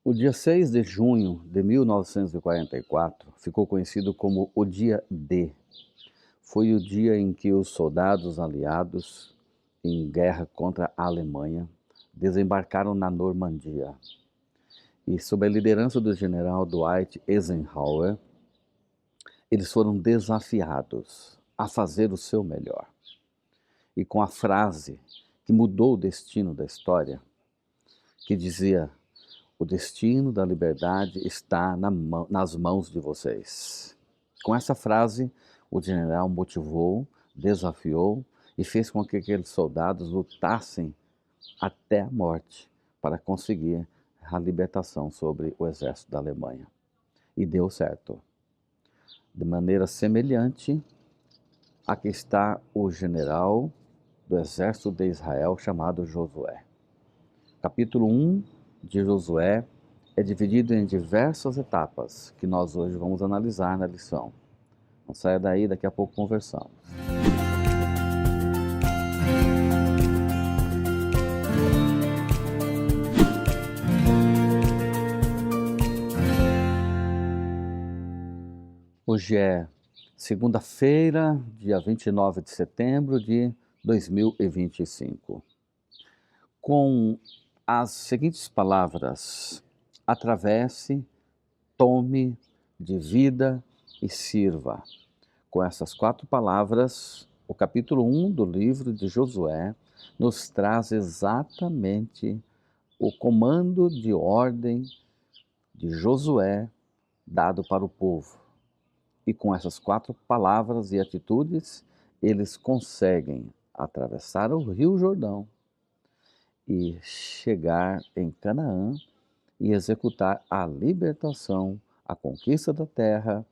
O dia 6 de junho de 1944 ficou conhecido como o Dia D. Foi o dia em que os soldados aliados, em guerra contra a Alemanha, desembarcaram na Normandia. E, sob a liderança do general Dwight Eisenhower, eles foram desafiados a fazer o seu melhor. E com a frase que mudou o destino da história, que dizia: o destino da liberdade está nas mãos de vocês. Com essa frase, o general motivou, desafiou e fez com que aqueles soldados lutassem até a morte para conseguir a libertação sobre o exército da Alemanha. E deu certo. De maneira semelhante, aqui está o general do exército de Israel chamado Josué. Capítulo 1 de Josué é dividido em diversas etapas que nós hoje vamos analisar na lição. Não saia daí, daqui a pouco conversamos. Hoje é segunda-feira, dia 29 de setembro de 2025. Com as seguintes palavras: atravesse, tome, divida e sirva. Com essas 4 palavras, o capítulo 1 do livro de Josué nos traz exatamente o comando de ordem de Josué dado para o povo. E com essas 4 palavras e atitudes, eles conseguem atravessar o Rio Jordão e chegar em Canaã e executar a libertação, a conquista da terra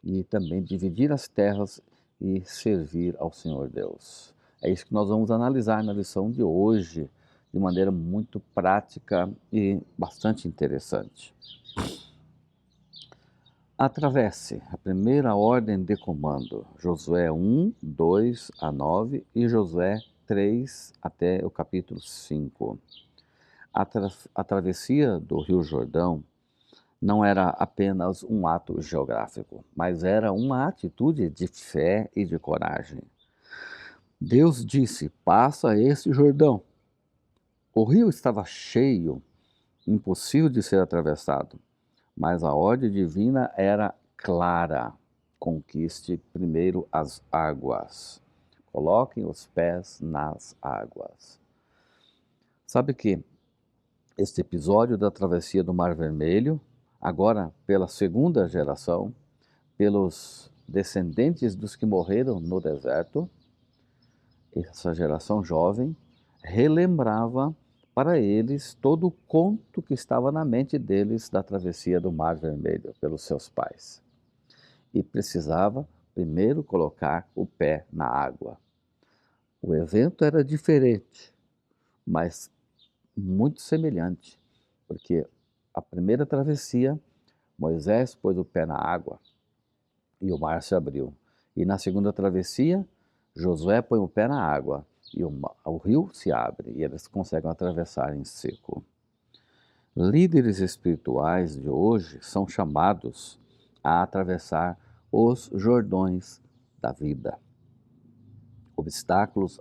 e também dividir as terras e servir ao Senhor Deus. É isso que nós vamos analisar na lição de hoje, de maneira muito prática e bastante interessante. Atravesse a primeira ordem de comando, Josué 1, 2 a 9 e Josué 3 até o capítulo 5. A travessia do Rio Jordão não era apenas um ato geográfico, mas era uma atitude de fé e de coragem. Deus disse: passa este Jordão. O rio estava cheio, impossível de ser atravessado, mas a ordem divina era clara: conquiste primeiro as águas, coloquem os pés nas águas. Sabe que este episódio da travessia do Mar Vermelho, agora pela segunda geração, pelos descendentes dos que morreram no deserto, essa geração jovem relembrava para eles todo o conto que estava na mente deles da travessia do Mar Vermelho pelos seus pais. E precisava primeiro colocar o pé na água. O evento era diferente, mas muito semelhante, porque a primeira travessia, Moisés pôs o pé na água e o mar se abriu. E na segunda travessia, Josué põe o pé na água e o rio se abre e eles conseguem atravessar em seco. Líderes espirituais de hoje são chamados a atravessar os Jordões da vida. Obstáculos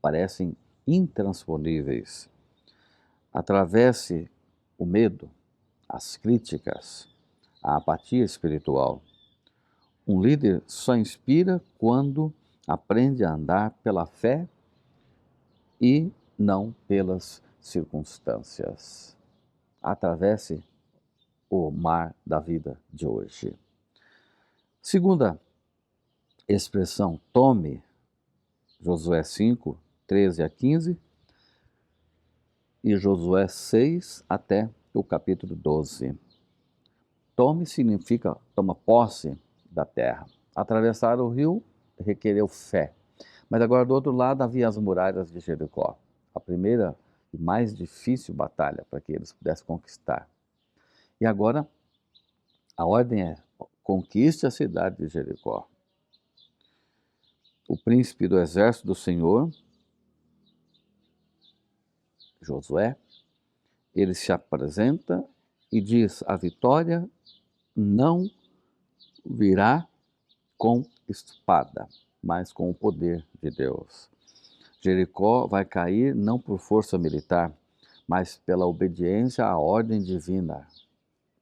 parecem intransponíveis. Atravesse o medo, as críticas, a apatia espiritual. Um líder só inspira quando aprende a andar pela fé e não pelas circunstâncias. Atravesse o mar da vida de hoje. Segunda expressão, tome, Josué 5, 13 a 15 e Josué 6 até o capítulo 12. Tome significa toma posse da terra. Atravessar o rio requereu fé. Mas agora do outro lado havia as muralhas de Jericó. A primeira e mais difícil batalha para que eles pudessem conquistar. E agora a ordem é: conquiste a cidade de Jericó. O príncipe do exército do Senhor, Josué, ele se apresenta e diz: a vitória não virá com espada, mas com o poder de Deus. Jericó vai cair não por força militar, mas pela obediência à ordem divina.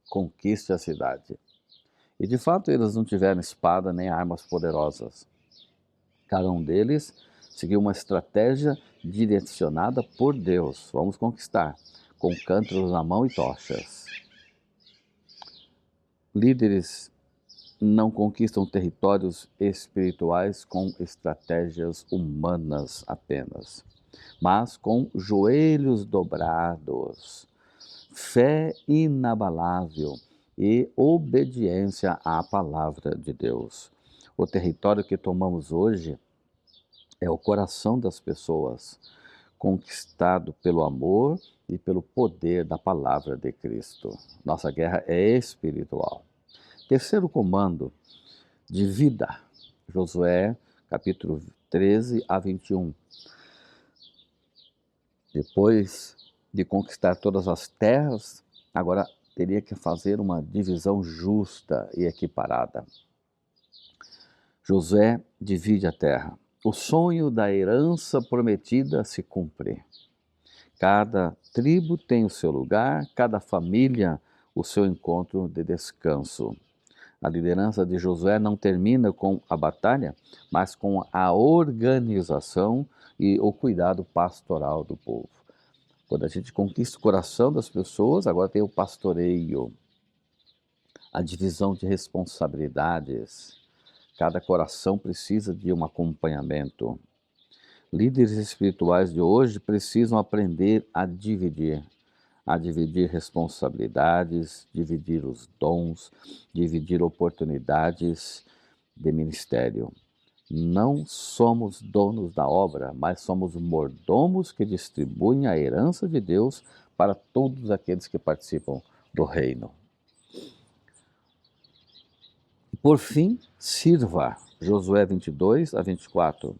Conquiste a cidade. E de fato eles não tiveram espada nem armas poderosas. Cada um deles seguiu uma estratégia direcionada por Deus. Vamos conquistar, com cântaros na mão e tochas. Líderes não conquistam territórios espirituais com estratégias humanas apenas, mas com joelhos dobrados, fé inabalável e obediência à palavra de Deus. O território que tomamos hoje é o coração das pessoas, conquistado pelo amor e pelo poder da palavra de Cristo. Nossa guerra é espiritual. Terceiro comando de vida, Josué, capítulo 13 a 21. Depois de conquistar todas as terras, agora teria que fazer uma divisão justa e equiparada. Josué divide a terra. O sonho da herança prometida se cumpre. Cada tribo tem o seu lugar, cada família o seu encontro de descanso. A liderança de Josué não termina com a batalha, mas com a organização e o cuidado pastoral do povo. Quando a gente conquista o coração das pessoas, agora tem o pastoreio, a divisão de responsabilidades. Cada coração precisa de um acompanhamento. Líderes espirituais de hoje precisam aprender a dividir responsabilidades, dividir os dons, dividir oportunidades de ministério. Não somos donos da obra, mas somos mordomos que distribuem a herança de Deus para todos aqueles que participam do reino. Por fim, sirva. Josué 22 a 24.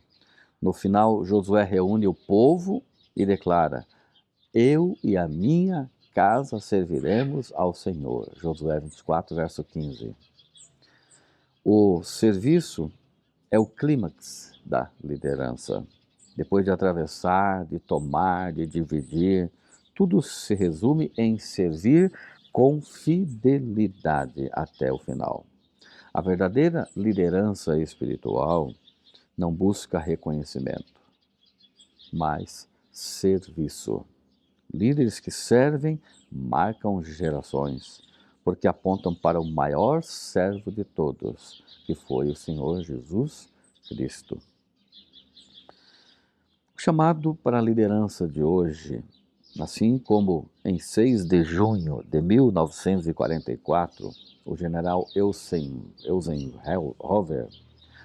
No final, Josué reúne o povo e declara: eu e a minha casa serviremos ao Senhor. Josué 24, verso 15. O serviço é o clímax da liderança. Depois de atravessar, de tomar, de dividir, tudo se resume em servir com fidelidade até o final. A verdadeira liderança espiritual não busca reconhecimento, mas serviço. Líderes que servem marcam gerações, porque apontam para o maior servo de todos, que foi o Senhor Jesus Cristo. O chamado para a liderança de hoje, assim como em 6 de junho de 1944, o general Eisenhower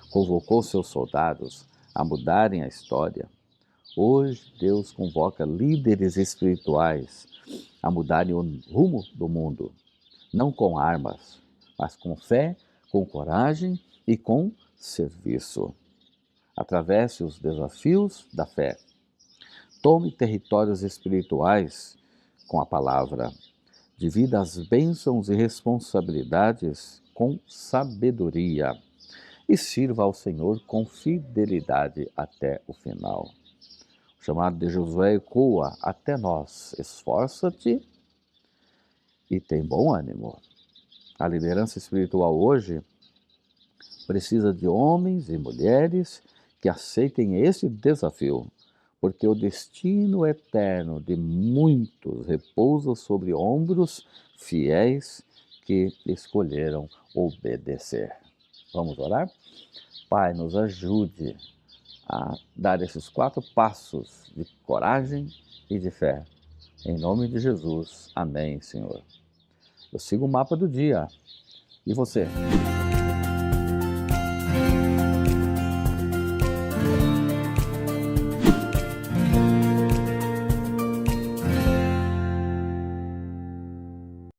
convocou seus soldados a mudarem a história. Hoje, Deus convoca líderes espirituais a mudarem o rumo do mundo, não com armas, mas com fé, com coragem e com serviço. Atravesse os desafios da fé. Tome territórios espirituais com a palavra. Divida as bênçãos e responsabilidades com sabedoria. E sirva ao Senhor com fidelidade até o final. O chamado de Josué ecoa até nós. Esforça-te e tem bom ânimo. A liderança espiritual hoje precisa de homens e mulheres que aceitem esse desafio, porque o destino eterno de muitos repousa sobre ombros fiéis que escolheram obedecer. Vamos orar? Pai, nos ajude a dar esses 4 passos de coragem e de fé. Em nome de Jesus. Amém, Senhor. Eu sigo o mapa do dia. E você?